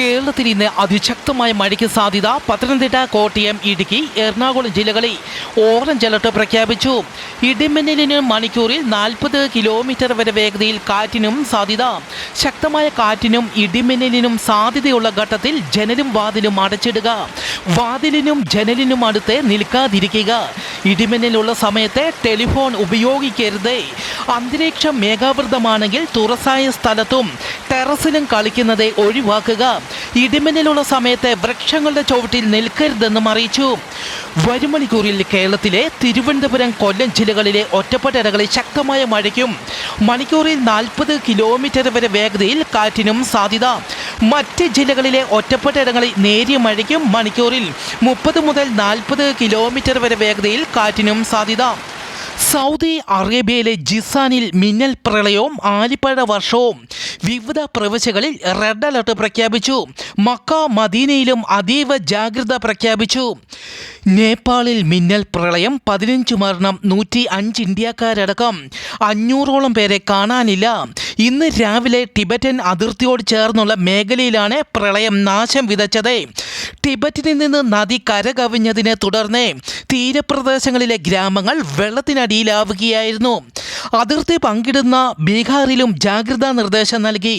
കേരളത്തിൽ ഇന്ന് അതിശക്തമായ മഴയ്ക്ക് സാധ്യത. പത്തനംതിട്ട, കോട്ടയം, ഇടുക്കി, എറണാകുളം ജില്ലകളിൽ ഓറഞ്ച് അലർട്ട് പ്രഖ്യാപിച്ചു. ഇടിമിന്നലിന് മണിക്കൂറിൽ 40 കിലോമീറ്റർ വരെ വേഗതയിൽ കാറ്റിനും സാധ്യത. ശക്തമായ കാറ്റിനും ഇടിമിന്നലിനും സാധ്യതയുള്ള ഘട്ടത്തിൽ ജനലും വാതിലും അടച്ചിടുക. വാതിലിനും ജനലിനും അടുത്ത് നിൽക്കാതിരിക്കുക. ഇടിമിന്നലുള്ള സമയത്ത് ടെലിഫോൺ ഉപയോഗിക്കരുത്. അന്തരീക്ഷം മേഘാവൃതമാണെങ്കിൽ തുറസായ സ്ഥലത്തും ടെറസിലും കളിക്കുന്നത് ഒഴിവാക്കുക. ഇടിമിന്നലുള്ള സമയത്ത് വൃക്ഷങ്ങളുടെ ചുവട്ടിൽ നിൽക്കരുതെന്നും അറിയിച്ചു. വരും മണിക്കൂറിൽ കേരളത്തിലെ തിരുവനന്തപുരം, കൊല്ലം ജില്ലകളിലെ ഒറ്റപ്പെട്ട ഇടങ്ങളിൽ ശക്തമായ മഴയ്ക്കും മണിക്കൂറിൽ 40 കിലോമീറ്റർ വരെ വേഗതയിൽ കാറ്റിനും സാധ്യത. മറ്റ് ജില്ലകളിലെ ഒറ്റപ്പെട്ട ഇടങ്ങളിൽ നേരിയ മഴയ്ക്കും മണിക്കൂറിൽ 30 മുതൽ 40 കിലോമീറ്റർ വരെ വേഗതയിൽ കാറ്റിനും സാധ്യത. സൗദി അറേബ്യയിലെ ജിസാനിൽ മിന്നൽ പ്രളയവും ആലിപ്പഴ വർഷവും വിവിധ പ്രവിശ്യകളിൽ റെഡ് അലർട്ട് പ്രഖ്യാപിച്ചു. മക്ക, മദീനയിലും അതീവ ജാഗ്രത പ്രഖ്യാപിച്ചു. നേപ്പാളിൽ മിന്നൽ പ്രളയം, 15 മരണം, 105 ഇന്ത്യക്കാരടക്കം 500ഓളം പേരെ കാണാനില്ല. ഇന്ന് രാവിലെ ടിബറ്റൻ അതിർത്തിയോട് ചേർന്നുള്ള മേഖലയിലാണ് പ്രളയം നാശം വിതച്ചത്. ടിബറ്റിൽ നിന്ന് നദി കരകവിഞ്ഞതിനെ തുടർന്ന് തീരപ്രദേശങ്ങളിലെ ഗ്രാമങ്ങൾ വെള്ളത്തിനടിയിലാവുകയായിരുന്നു. അതിർത്തി പങ്കിടുന്ന ബീഹാറിലും ജാഗ്രതാ നിർദ്ദേശം നൽകി.